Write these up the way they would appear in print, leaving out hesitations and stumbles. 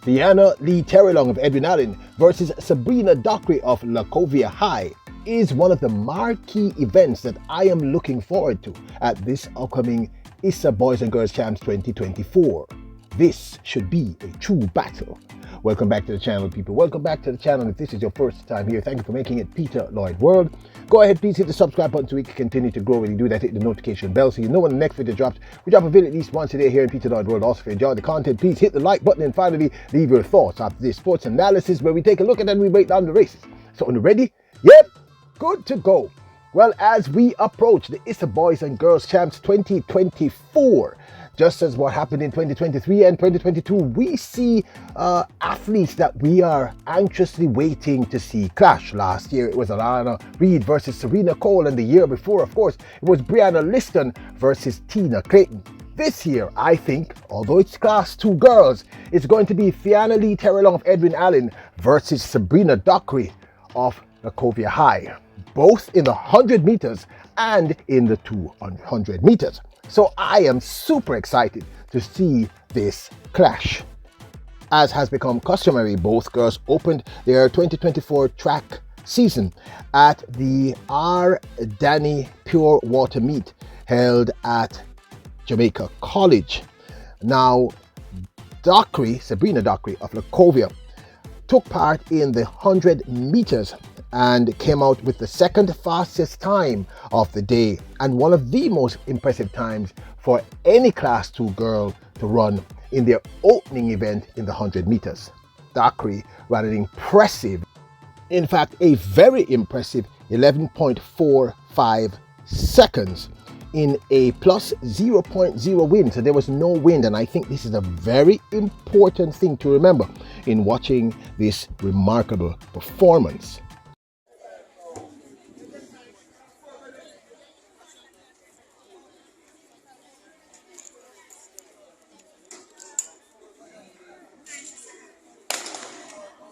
Theianna Terrelonge of Edwin Allen versus Sabrina Dockery of Lacovia High is one of the marquee events that I am looking forward to at this upcoming ISSA Boys and Girls Champs 2024. This should be a true battle. Welcome back to the channel, people. Welcome back to the channel. If this is your first time here, thank you for making it Peter Lloyd World. Go ahead, please hit the subscribe button so we can continue to grow. When you do that, hit the notification bell so you know when the next video drops. We drop a video at least once a day here in Peter Lloyd World. Also, if you enjoy the content, please hit the like button and finally leave your thoughts after this sports analysis where we take a look at and we break down the races. So, are you ready? Yep, good to go. Well, as we approach the ISSA Boys and Girls Champs 2024, just as what happened in 2023 and 2022, we see athletes that we are anxiously waiting to see clash. Last year, it was Alana Reid versus Serena Cole, and the year before, of course, it was Brianna Liston versus Tina Clayton. This year, I think, although it's Class 2 girls, it's going to be Theianna Terrelonge of Edwin Allen versus Sabrina Dockery of Lacovia High, both in the 100 meters and in the 200 meters. So I am super excited to see this clash. As has become customary, both girls opened their 2024 track season at the R. Danny Pure Water Meet held at Jamaica College. Now, Sabrina Dockery of Lacovia, took part in the 100 meters and came out with the second fastest time of the day and one of the most impressive times for any Class 2 girl to run in their opening event in the 100 meters. Dockery ran an impressive, in fact a very impressive 11.45 seconds in a plus 0.0 wind. So there was no wind, and I think this is a very important thing to remember in watching this remarkable performance.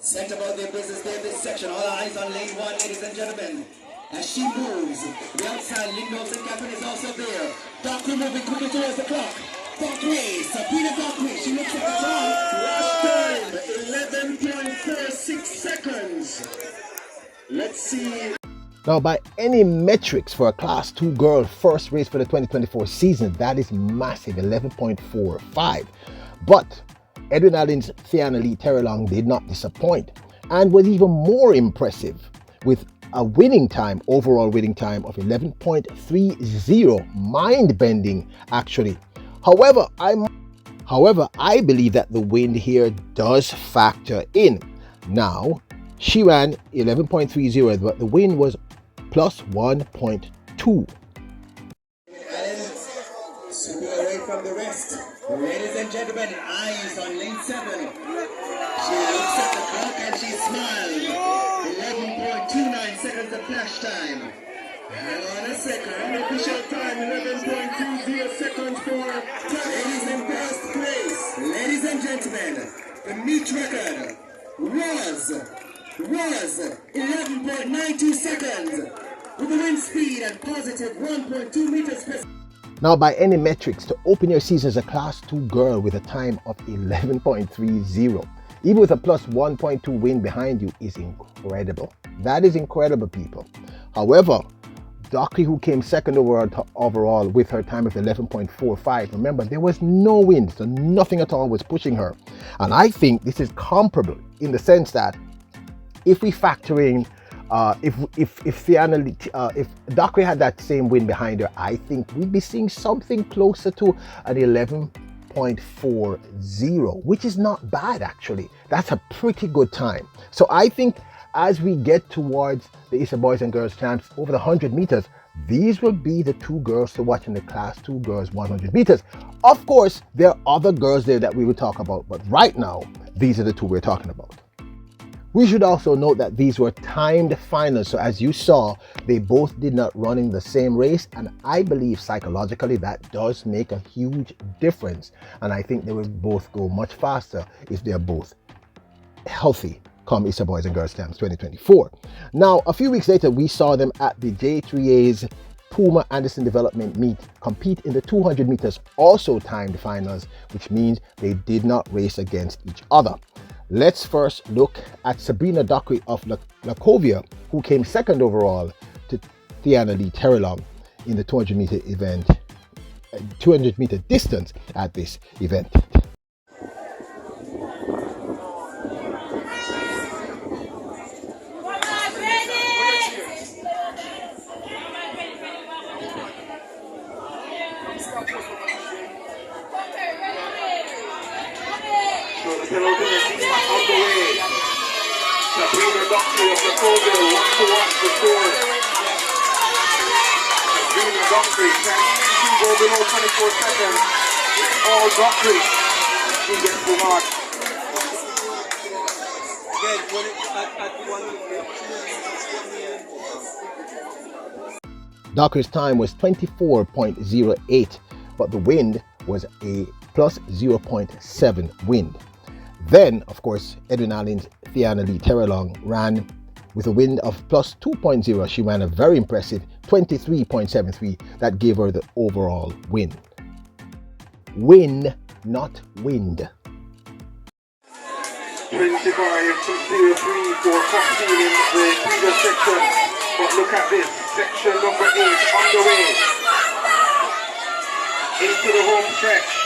Set about their business there in this section. All eyes on lane 1, ladies and gentlemen. As she moves, the outside Lindros and Catherine is also there. Dockery moving quickly towards the clock. Dockery, Sabrina Dockery, she looks at the time. Last time, 11.46 seconds. Let's see. Now, by any metrics for a Class 2 girl first race for the 2024 season, that is massive, 11.45. But Edwin Allen's Theianna Terrelonge did not disappoint and was even more impressive with a winning time, overall winning time of 11.30, mind-bending actually. However, I believe that the wind here does factor in. Now, she ran 11.30, but the wind was plus 1.2. Super away from the rest. Ladies and gentlemen, eyes on lane 7. She looks at the clock and she smiles. 11.29 seconds of flash time. Hang on a second. Official time 11.20 seconds for ladies in first place. Ladies and gentlemen, the meet record was 11.92 seconds with a wind speed and positive 1.2 meters per second. Now, by any metrics, to open your season as a Class 2 girl with a time of 11.30, even with a plus 1.2 wind behind you, is incredible. That is incredible, people. However, Dockery, who came second overall with her time of 11.45, remember, there was no wind, so nothing at all was pushing her. And I think this is comparable in the sense that if we factor in if Dockery had that same wind behind her, I think we'd be seeing something closer to an 11.40, which is not bad actually. That's a pretty good time. So I think as we get towards the ISSA Boys and Girls Champs over the 100 meters, these will be the two girls to watch in the Class 2 girls 100 meters. Of course, there are other girls there that we will talk about, but right now, these are the two we're talking about. We should also note that these were timed finals, so as you saw, they both did not run in the same race, and I believe psychologically that does make a huge difference, and I think they will both go much faster if they are both healthy come ISSA Boys and Girls Champs 2024. Now, a few weeks later, we saw them at the J3A's Puma Anderson Development Meet compete in the 200 meters, also timed finals, which means they did not race against each other. Let's first look at Sabrina Dockery of Lakovia, who came second overall to Theianna Terrelonge in the 200-meter event, 200-meter distance at this event. So the penultimate on the way. Sabrina Dockery of Lakovia, 1-1 to score. Sabrina Dockery can go below 24 seconds. All Dockery. She gets the mark. Dockery's time was 24.08, but the wind was a plus 0.7 wind. Then, of course, Edwin Allen's Theianna Terrelonge ran with a wind of plus 2.0. She ran a very impressive 23.73. That gave her the overall win. Win, not wind. 25.03 for Foxy in the previous section. But look at this, section number 8 on the way. Into the home stretch.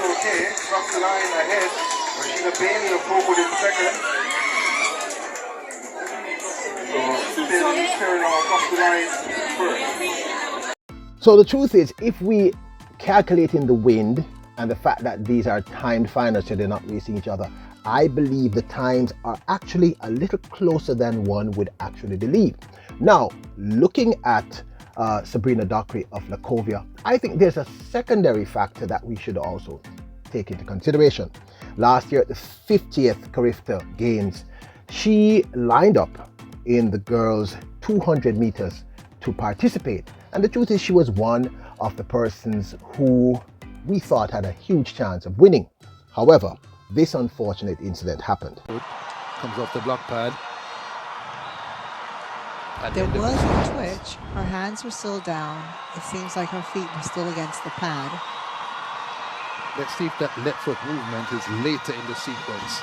Okay, cross the line ahead. Rashida Bailey of forward in second. So Terrelonge cross the line first. So the truth is, if we calculate in the wind and the fact that these are timed finals, so they're not racing each other, I believe the times are actually a little closer than one would actually believe. Now, looking at Sabrina Dockery of Lakovia, I think there's a secondary factor that we should also take into consideration. Last year at the 50th Carifta Games, she lined up in the girls' 200 meters to participate. And the truth is, she was one of the persons who we thought had a huge chance of winning. However, this unfortunate incident happened. Comes off the block pad. There was a twitch. Her hands were still down. It seems like her feet were still against the pad. Let's see if that left foot movement is later in the sequence.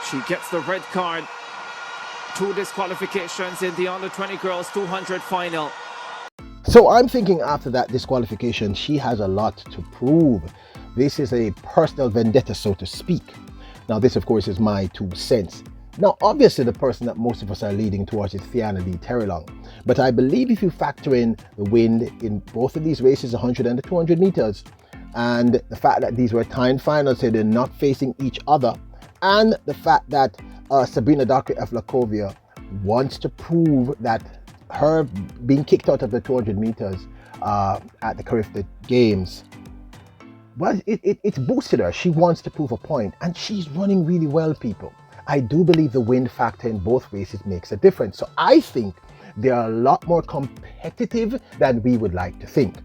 She gets the red card. 2 disqualifications in the under-20 girls 200 final. So I'm thinking after that disqualification, she has a lot to prove. This is a personal vendetta, so to speak. Now, this, of course, is my 2 cents. Now, obviously, the person that most of us are leading towards is Theianna Terrelonge. But I believe if you factor in the wind in both of these races, 100 and the 200 meters, and the fact that these were timed finals, so they're not facing each other, and the fact that Sabrina Dockery of Lakovia wants to prove that her being kicked out of the 200 meters at the Carifta Games, well, it's boosted her. She wants to prove a point, and she's running really well, people. I do believe the wind factor in both races makes a difference. So I think they are a lot more competitive than we would like to think.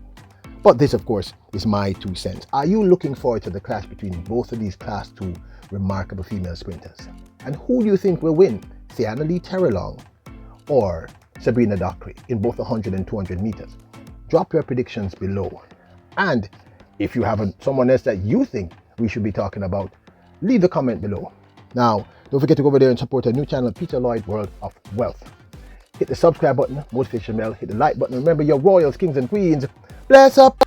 But this, of course, is my 2 cents. Are you looking forward to the clash between both of these Class 2 remarkable female sprinters? And who do you think will win, Theianna Terrelonge or Sabrina Dockery in both 100 and 200 meters? Drop your predictions below. And if you have someone else that you think we should be talking about, leave the comment below. Now, don't forget to go over there and support our new channel, Peter Lloyd World of Wealth. Hit the subscribe button, notification bell, hit the like button. Remember, your royals, kings and queens, bless up.